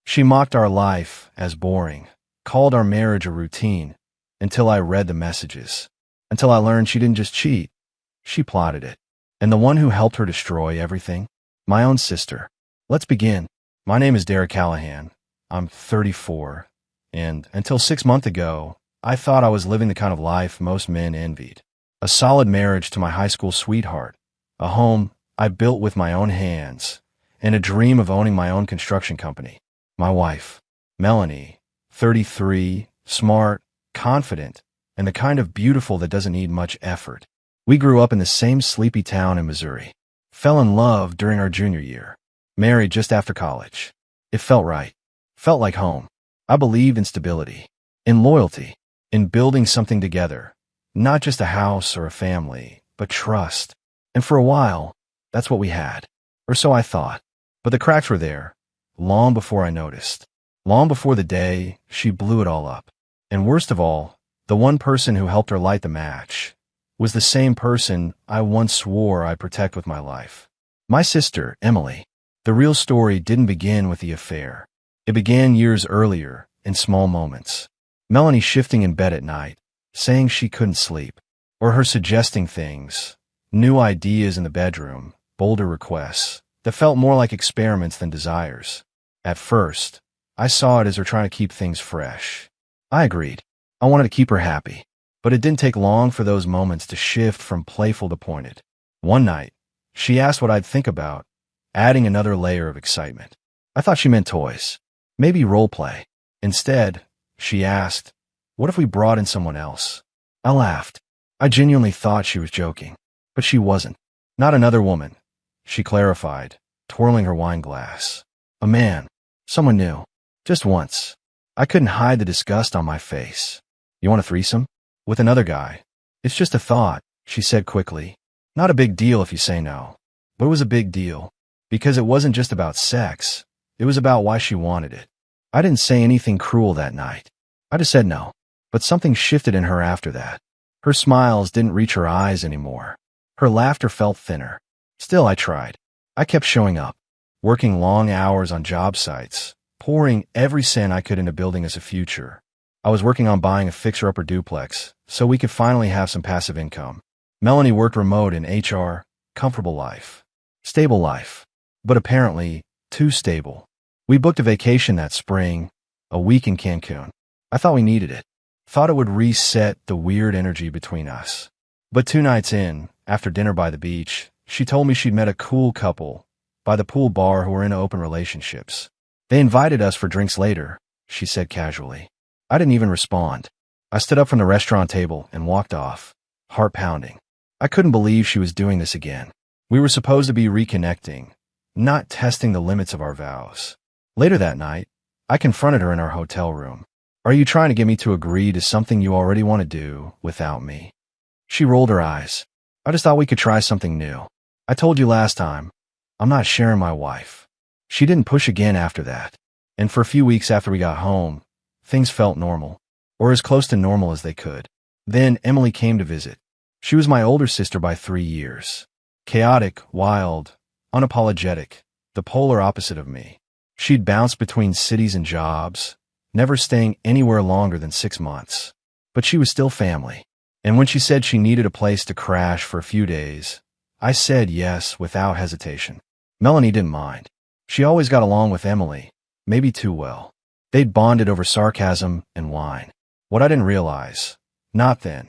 She mocked our life as boring, called our marriage a routine, until I read the messages. Until I learned she didn't just cheat, she plotted it. And the one who helped her destroy everything? My own sister. Let's begin. My name is Derek Callahan. I'm 34, and until 6 months ago, I thought I was living the kind of life most men envied. A solid marriage to my high school sweetheart, a home I built with my own hands, and a dream of owning my own construction company. My wife, Melanie, 33, smart, confident, and the kind of beautiful that doesn't need much effort. We grew up in the same sleepy town in Missouri. Fell in love during our junior year. Married just after college. It felt right. Felt like home. I believed in stability, in loyalty, in building something together. Not just a house or a family, but trust. And for a while, that's what we had. Or so I thought. But the cracks were there, long before I noticed. Long before the day she blew it all up. And worst of all, the one person who helped her light the match was the same person I once swore I'd protect with my life. My sister, Emily. The real story didn't begin with the affair. It began years earlier, in small moments. Melanie shifting in bed at night, saying she couldn't sleep, or her suggesting things, new ideas in the bedroom, bolder requests, that felt more like experiments than desires. At first, I saw it as her trying to keep things fresh. I agreed. I wanted to keep her happy. But it didn't take long for those moments to shift from playful to pointed. One night, she asked what I'd think about, adding another layer of excitement. I thought she meant toys, maybe role play. Instead, she asked, what if we brought in someone else? I laughed. I genuinely thought she was joking, but she wasn't. Not another woman, she clarified, twirling her wine glass. A man, someone new, just once. I couldn't hide the disgust on my face. You want a threesome? With another guy. It's just a thought, she said quickly. Not a big deal if you say no. But it was a big deal. Because it wasn't just about sex. It was about why she wanted it. I didn't say anything cruel that night. I just said no. But something shifted in her after that. Her smiles didn't reach her eyes anymore. Her laughter felt thinner. Still, I tried. I kept showing up. Working long hours on job sites. Pouring every cent I could into building us a future. I was working on buying a fixer-upper duplex, so we could finally have some passive income. Melanie worked remote in HR, comfortable life. Stable life. But apparently, too stable. We booked a vacation that spring, a week in Cancun. I thought we needed it. Thought it would reset the weird energy between us. But 2 nights in, after dinner by the beach, she told me she'd met a cool couple by the pool bar who were in open relationships. They invited us for drinks later, she said casually. I didn't even respond. I stood up from the restaurant table and walked off, heart pounding. I couldn't believe she was doing this again. We were supposed to be reconnecting, not testing the limits of our vows. Later that night, I confronted her in our hotel room. Are you trying to get me to agree to something you already want to do without me? She rolled her eyes. I just thought we could try something new. I told you last time, I'm not sharing my wife. She didn't push again after that. And for a few weeks after we got home, things felt normal, or as close to normal as they could. Then Emily came to visit. She was my older sister by 3 years. Chaotic, wild, unapologetic, the polar opposite of me. She'd bounced between cities and jobs, never staying anywhere longer than 6 months. But she was still family. And when she said she needed a place to crash for a few days, I said yes without hesitation. Melanie didn't mind. She always got along with Emily, maybe too well. They'd bonded over sarcasm and wine. What I didn't realize, not then,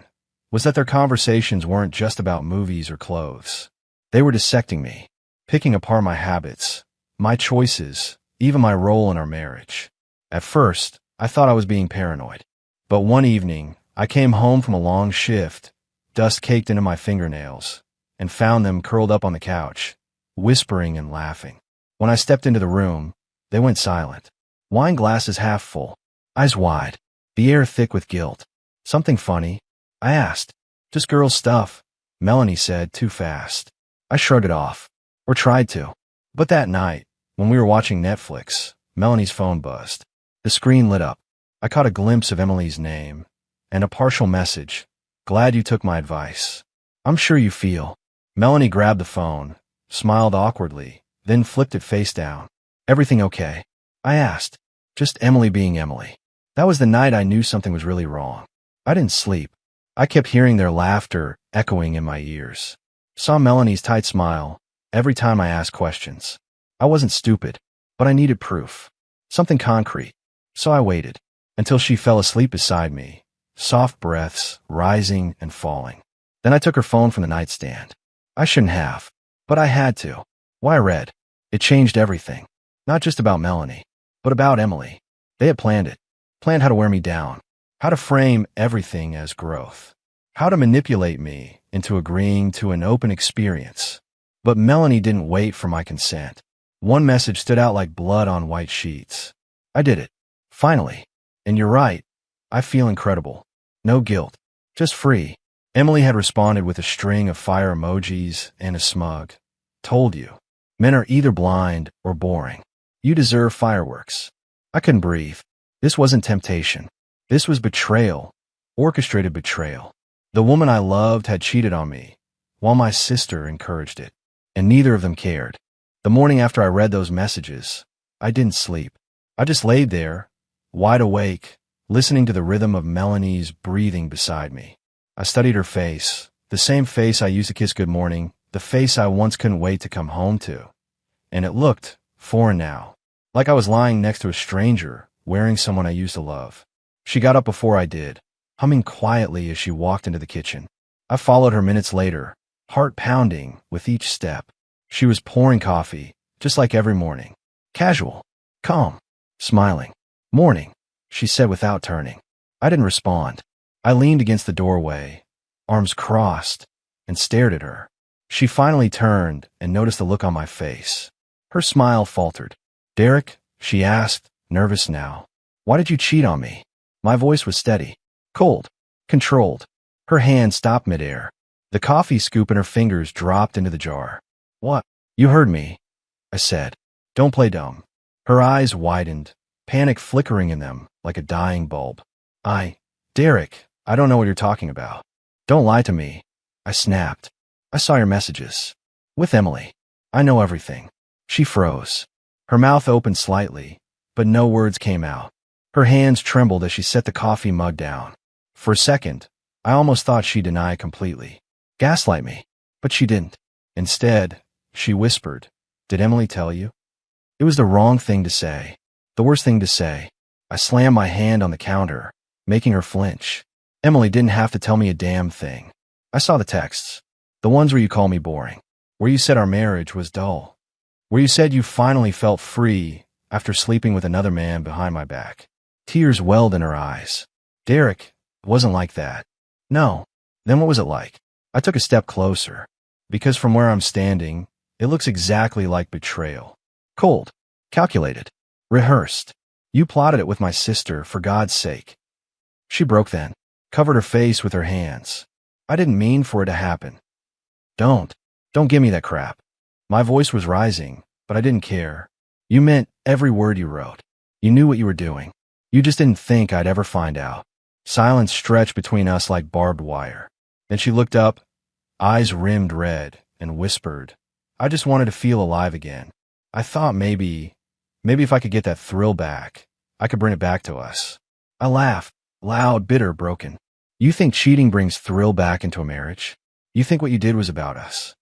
was that their conversations weren't just about movies or clothes. They were dissecting me, picking apart my habits, my choices, even my role in our marriage. At first, I thought I was being paranoid. But one evening, I came home from a long shift, dust caked into my fingernails, and found them curled up on the couch, whispering and laughing. When I stepped into the room, they went silent. Wine glasses half full, eyes wide, the air thick with guilt. Something funny? I asked. Just girl stuff, Melanie said too fast. I shrugged it off, or tried to. But that night, when we were watching Netflix, Melanie's phone buzzed. The screen lit up. I caught a glimpse of Emily's name, and a partial message. Glad you took my advice. I'm sure you feel. Melanie grabbed the phone, smiled awkwardly, then flipped it face down. Everything okay? I asked. Just Emily being Emily. That was the night I knew something was really wrong. I didn't sleep. I kept hearing their laughter echoing in my ears. Saw Melanie's tight smile every time I asked questions. I wasn't stupid, but I needed proof. Something concrete. So I waited until she fell asleep beside me, soft breaths rising and falling. Then I took her phone from the nightstand. I shouldn't have, but I had to. Why read? It changed everything. Not just about Melanie, but about Emily. They had planned it. Planned how to wear me down. How to frame everything as growth. How to manipulate me into agreeing to an open experience. But Melanie didn't wait for my consent. One message stood out like blood on white sheets. I did it. Finally. And you're right. I feel incredible. No guilt. Just free. Emily had responded with a string of fire emojis and a smug. Told you. Men are either blind or boring. You deserve fireworks. I couldn't breathe. This wasn't temptation. This was betrayal. Orchestrated betrayal. The woman I loved had cheated on me, while my sister encouraged it. And neither of them cared. The morning after I read those messages, I didn't sleep. I just laid there, wide awake, listening to the rhythm of Melanie's breathing beside me. I studied her face, the same face I used to kiss good morning, the face I once couldn't wait to come home to. And it looked foreign now, like I was lying next to a stranger, wearing someone I used to love. She got up before I did, humming quietly as she walked into the kitchen. I followed her minutes later, heart pounding with each step. She was pouring coffee, just like every morning. Casual, calm, smiling. Morning, she said without turning. I didn't respond. I leaned against the doorway, arms crossed, and stared at her. She finally turned and noticed the look on my face. Her smile faltered. Derek, she asked, nervous now. Why did you cheat on me? My voice was steady, cold, controlled. Her hand stopped midair. The coffee scoop in her fingers dropped into the jar. What? You heard me, I said. Don't play dumb. Her eyes widened, panic flickering in them like a dying bulb. Derek, I don't know what you're talking about. Don't lie to me, I snapped. I saw your messages. With Emily. I know everything. She froze. Her mouth opened slightly, but no words came out. Her hands trembled as she set the coffee mug down. For a second, I almost thought she'd deny completely. Gaslight me. But she didn't. Instead, she whispered, Did Emily tell you? It was the wrong thing to say. The worst thing to say. I slammed my hand on the counter, making her flinch. Emily didn't have to tell me a damn thing. I saw the texts. The ones where you call me boring. Where you said our marriage was dull. Where you said you finally felt free after sleeping with another man behind my back. Tears welled in her eyes. Derek, it wasn't like that. No. Then what was it like? I took a step closer. Because from where I'm standing, it looks exactly like betrayal. Cold. Calculated. Rehearsed. You plotted it with my sister, for God's sake. She broke then. Covered her face with her hands. I didn't mean for it to happen. Don't give me that crap. My voice was rising, but I didn't care. You meant every word you wrote. You knew what you were doing. You just didn't think I'd ever find out. Silence stretched between us like barbed wire. Then she looked up, eyes rimmed red, and whispered, I just wanted to feel alive again. I thought maybe if I could get that thrill back, I could bring it back to us. I laughed, loud, bitter, broken. You think cheating brings thrill back into a marriage? You think what you did was about us?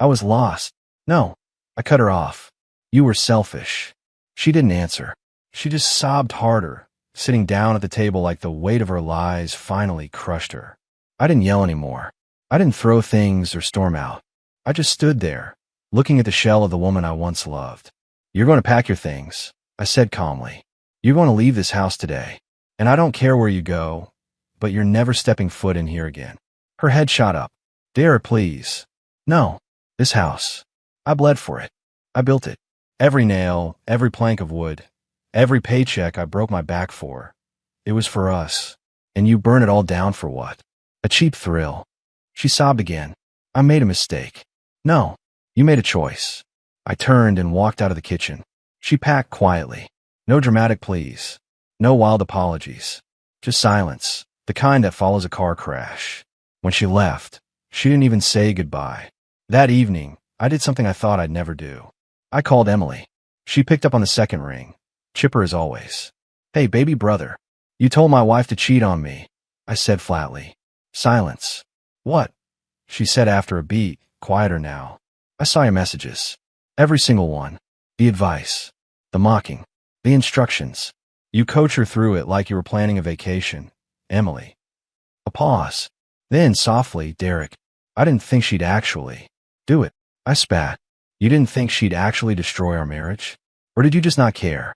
I was lost. No, I cut her off. You were selfish. She didn't answer. She just sobbed harder, sitting down at the table like the weight of her lies finally crushed her. I didn't yell anymore. I didn't throw things or storm out. I just stood there, looking at the shell of the woman I once loved. You're going to pack your things, I said calmly. You're going to leave this house today. And I don't care where you go, but you're never stepping foot in here again. Her head shot up. Derek, please. No. This house. I bled for it. I built it. Every nail, every plank of wood, every paycheck I broke my back for. It was for us. And you burn it all down for what? A cheap thrill. She sobbed again. I made a mistake. No. You made a choice. I turned and walked out of the kitchen. She packed quietly. No dramatic pleas. No wild apologies. Just silence. The kind that follows a car crash. When she left, she didn't even say goodbye. That evening, I did something I thought I'd never do. I called Emily. She picked up on the second ring, chipper as always. Hey, baby brother. You told my wife to cheat on me, I said flatly. Silence. What? She said after a beat, quieter now. I saw your messages. Every single one. The advice. The mocking. The instructions. You coach her through it like you were planning a vacation. Emily. A pause. Then, softly, Derek. I didn't think she'd actually do it. I spat. You didn't think she'd actually destroy our marriage? Or did you just not care?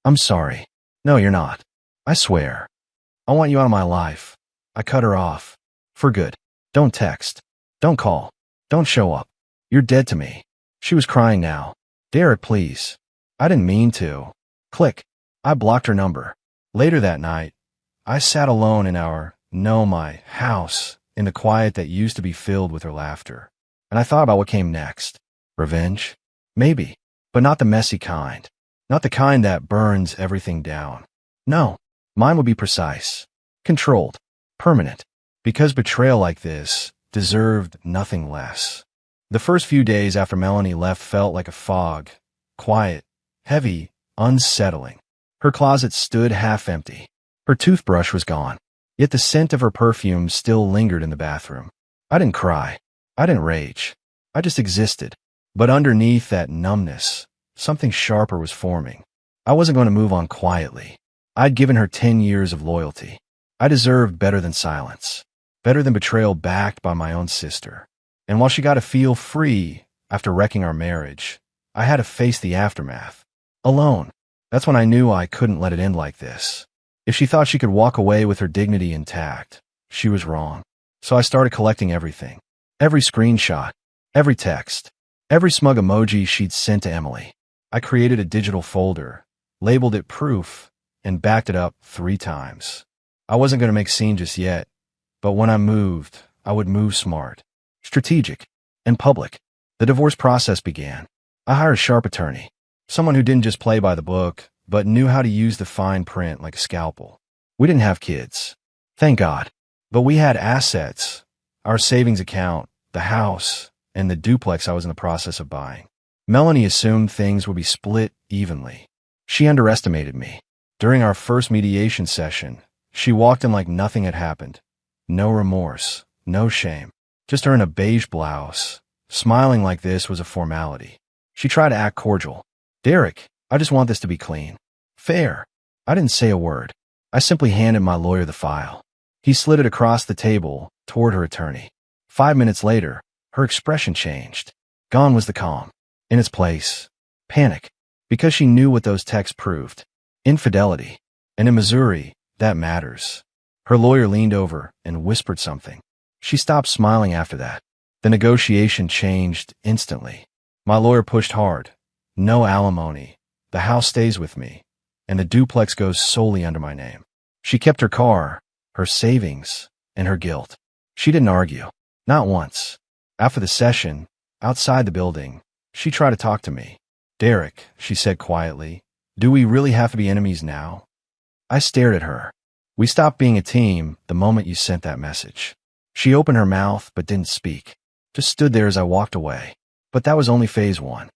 I'm sorry. No, you're not. I swear. I want you out of my life. I cut her off. For good. Don't text. Don't call. Don't show up. You're dead to me. She was crying now. Derek, please. I didn't mean to. Click. I blocked her number. Later that night, I sat alone in my house, in the quiet that used to be filled with her laughter. And I thought about what came next. Revenge? Maybe. But not the messy kind. Not the kind that burns everything down. No. Mine would be precise. Controlled. Permanent. Because betrayal like this deserved nothing less. The first few days after Melanie left felt like a fog. Quiet. Heavy. Unsettling. Her closet stood half empty. Her toothbrush was gone. Yet the scent of her perfume still lingered in the bathroom. I didn't cry. I didn't rage. I just existed. But underneath that numbness, something sharper was forming. I wasn't going to move on quietly. I'd given her 10 years of loyalty. I deserved better than silence. Better than betrayal backed by my own sister. And while she got to feel free after wrecking our marriage, I had to face the aftermath. Alone. That's when I knew I couldn't let it end like this. If she thought she could walk away with her dignity intact, she was wrong. So I started collecting everything. Every screenshot. Every text. Every smug emoji she'd sent to Emily. I created a digital folder, labeled it proof, and backed it up 3 times. I wasn't going to make scene just yet, but when I moved, I would move smart, strategic, and public. The divorce process began. I hired a sharp attorney, someone who didn't just play by the book, but knew how to use the fine print like a scalpel. We didn't have kids. Thank God. But we had assets, our savings account, the house, and the duplex I was in the process of buying. Melanie assumed things would be split evenly. She underestimated me. During our first mediation session, she walked in like nothing had happened. No remorse, no shame. Just her in a beige blouse, smiling like this was a formality. She tried to act cordial. Derek, I just want this to be clean. Fair. I didn't say a word. I simply handed my lawyer the file. He slid it across the table toward her attorney. 5 minutes later, her expression changed. Gone was the calm. In its place, panic. Because she knew what those texts proved. Infidelity. And in Missouri, that matters. Her lawyer leaned over and whispered something. She stopped smiling after that. The negotiation changed instantly. My lawyer pushed hard. No alimony. The house stays with me. And the duplex goes solely under my name. She kept her car, her savings, and her guilt. She didn't argue. Not once. After the session, outside the building, she tried to talk to me. Derek, she said quietly, do we really have to be enemies now? I stared at her. We stopped being a team the moment you sent that message. She opened her mouth but didn't speak. Just stood there as I walked away. But that was only phase 1.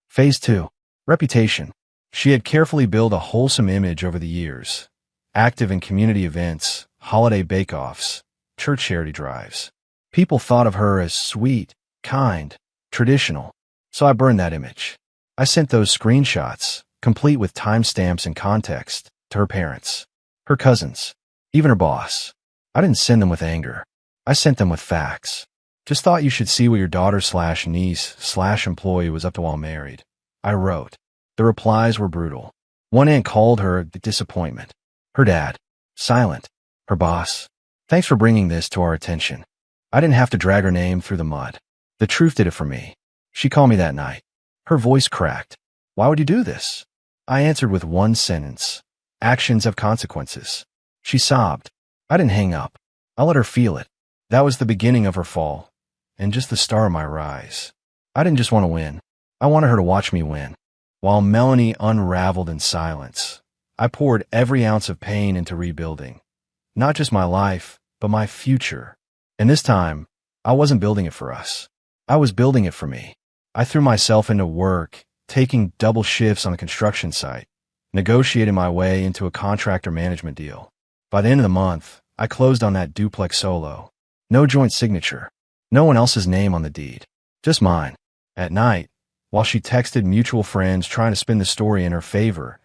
Phase 2. Reputation. She had carefully built a wholesome image over the years. Active in community events, holiday bake-offs, church charity drives. People thought of her as sweet, kind, traditional. So I burned that image. I sent those screenshots, complete with timestamps and context, to her parents, her cousins, even her boss. I didn't send them with anger. I sent them with facts. Just thought you should see what your daughter/niece/employee was up to while married. I wrote. The replies were brutal. One aunt called her the disappointment. Her dad, silent. Her boss, thanks for bringing this to our attention. I didn't have to drag her name through the mud. The truth did it for me. She called me that night. Her voice cracked. Why would you do this? I answered with one sentence. Actions have consequences. She sobbed. I didn't hang up. I let her feel it. That was the beginning of her fall, and just the start of my rise. I didn't just want to win. I wanted her to watch me win. While Melanie unraveled in silence, I poured every ounce of pain into rebuilding. Not just my life, but my future. And this time, I wasn't building it for us. I was building it for me. I threw myself into work, taking double shifts on the construction site, negotiated my way into a contractor management deal. By the end of the month, I closed on that duplex solo. No joint signature. No one else's name on the deed. Just mine. At night, while she texted mutual friends trying to spin the story in her favor,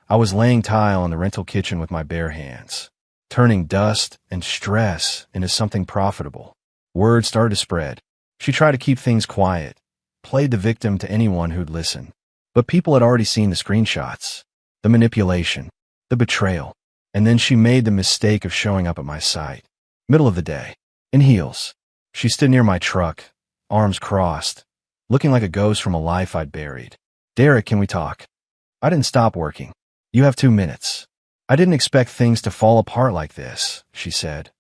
I was laying tile in the rental kitchen with my bare hands, turning dust and stress into something profitable. Word started to spread. She tried to keep things quiet, played the victim to anyone who'd listen. But people had already seen the screenshots, the manipulation, the betrayal, and then she made the mistake of showing up at my site. Middle of the day, in heels. She stood near my truck, arms crossed, looking like a ghost from a life I'd buried. "Derek, can we talk?" I didn't stop working. "You have 2 minutes." "I didn't expect things to fall apart like this," she said,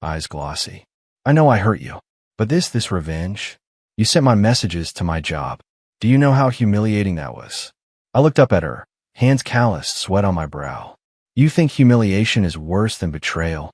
eyes glossy. "I know I hurt you, but this revenge? You sent my messages to my job. Do you know how humiliating that was?" I looked up at her, hands calloused, sweat on my brow. "You think humiliation is worse than betrayal?"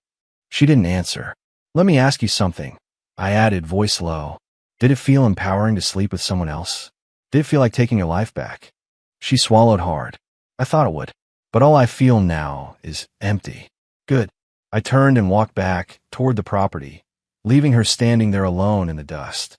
She didn't answer. "Let me ask you something," I added, voice low. "Did it feel empowering to sleep with someone else? Did it feel like taking your life back?" She swallowed hard. "I thought it would. But all I feel now is empty." "Good." I turned and walked back toward the property, leaving her standing there alone in the dust.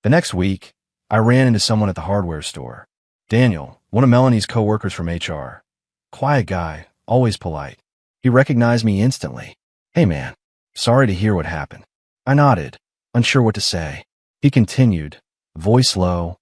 The next week, I ran into someone at the hardware store. Daniel, one of Melanie's co-workers from HR. Quiet guy, always polite. He recognized me instantly. "Hey man, sorry to hear what happened." I nodded, unsure what to say. He continued, voice low.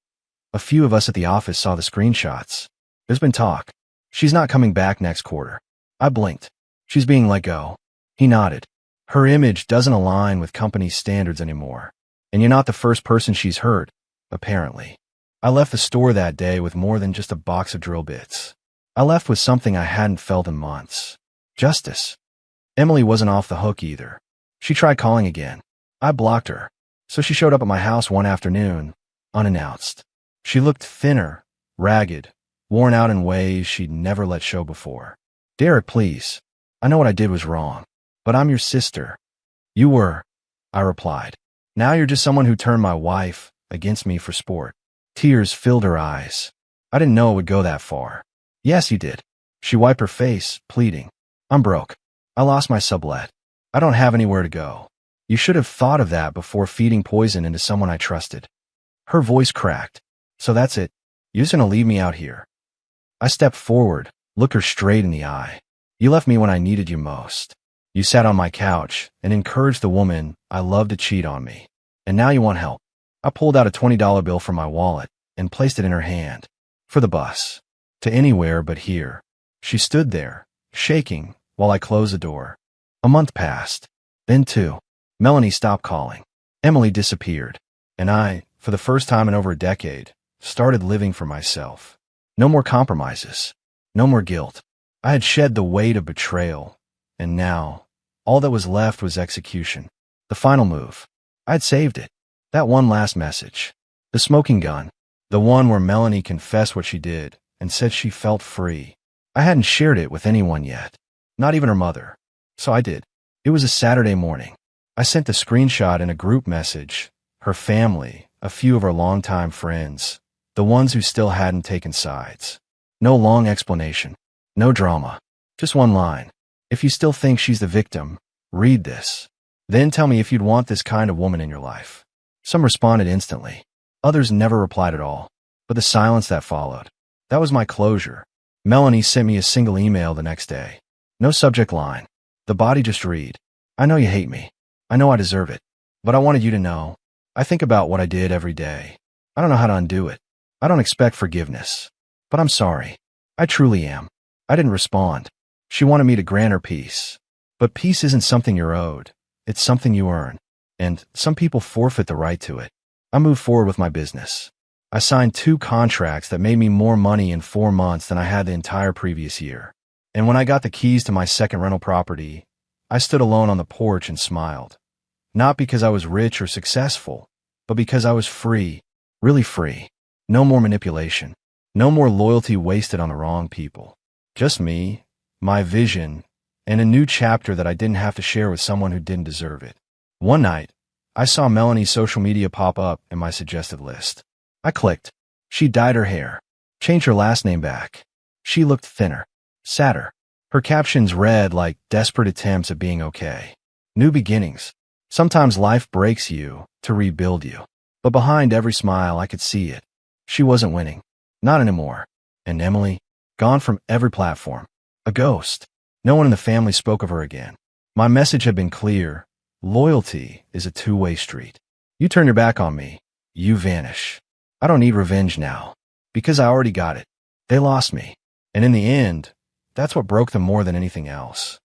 "A few of us at the office saw the screenshots. There's been talk. She's not coming back next quarter." I blinked. "She's being let go." He nodded. "Her image doesn't align with company standards anymore. And you're not the first person she's hurt, apparently." I left the store that day with more than just a box of drill bits. I left with something I hadn't felt in months. Justice. Emily wasn't off the hook either. She tried calling again. I blocked her. So she showed up at my house one afternoon, unannounced. She looked thinner, ragged, worn out in ways she'd never let show before. "Derek, please. I know what I did was wrong. But I'm your sister." "You were," I replied. "Now you're just someone who turned my wife against me for sport." Tears filled her eyes. I didn't know it would go that far. "Yes, you did." She wiped her face, pleading. "I'm broke. I lost my sublet. I don't have anywhere to go. You should have thought of that before feeding poison into someone I trusted." Her voice cracked. "So that's it? You're just gonna leave me out here?" I stepped forward, looked her straight in the eye. "You left me when I needed you most. You sat on my couch and encouraged the woman I loved to cheat on me. And now you want help." I pulled out a $20 bill from my wallet and placed it in her hand. "For the bus. To anywhere but here." She stood there, shaking, while I closed the door. A month passed. Then 2. Melanie stopped calling. Emily disappeared. And I, for the first time in over a decade, started living for myself. No more compromises. No more guilt. I had shed the weight of betrayal. And now, all that was left was execution. The final move. I had saved it. That one last message. The smoking gun. The one where Melanie confessed what she did and said she felt free. I hadn't shared it with anyone yet. Not even her mother. So I did. It was a Saturday morning. I sent the screenshot in a group message. Her family, a few of her longtime friends, the ones who still hadn't taken sides. No long explanation. No drama. Just one line. "If you still think she's the victim, read this. Then tell me if you'd want this kind of woman in your life." Some responded instantly. Others never replied at all. But the silence that followed. That was my closure. Melanie sent me a single email the next day. No subject line. The body just read, "I know you hate me. I know I deserve it. But I wanted you to know. I think about what I did every day. I don't know how to undo it. I don't expect forgiveness. But I'm sorry. I truly am." I didn't respond. She wanted me to grant her peace. But peace isn't something you're owed. It's something you earn. And some people forfeit the right to it. I moved forward with my business. I signed 2 contracts that made me more money in 4 months than I had the entire previous year. And when I got the keys to my second rental property, I stood alone on the porch and smiled. Not because I was rich or successful, but because I was free, really free. No more manipulation. No more loyalty wasted on the wrong people. Just me, my vision, and a new chapter that I didn't have to share with someone who didn't deserve it. One night, I saw Melanie's social media pop up in my suggested list. I clicked. She dyed her hair, changed her last name back. She looked thinner. Sadder. Her captions read like desperate attempts at being okay. New beginnings. Sometimes life breaks you to rebuild you. But behind every smile, I could see it. She wasn't winning. Not anymore. And Emily, gone from every platform. A ghost. No one in the family spoke of her again. My message had been clear. Loyalty is a two-way street. You turn your back on me, you vanish. I don't need revenge now, because I already got it. They lost me. And in the end, that's what broke them more than anything else.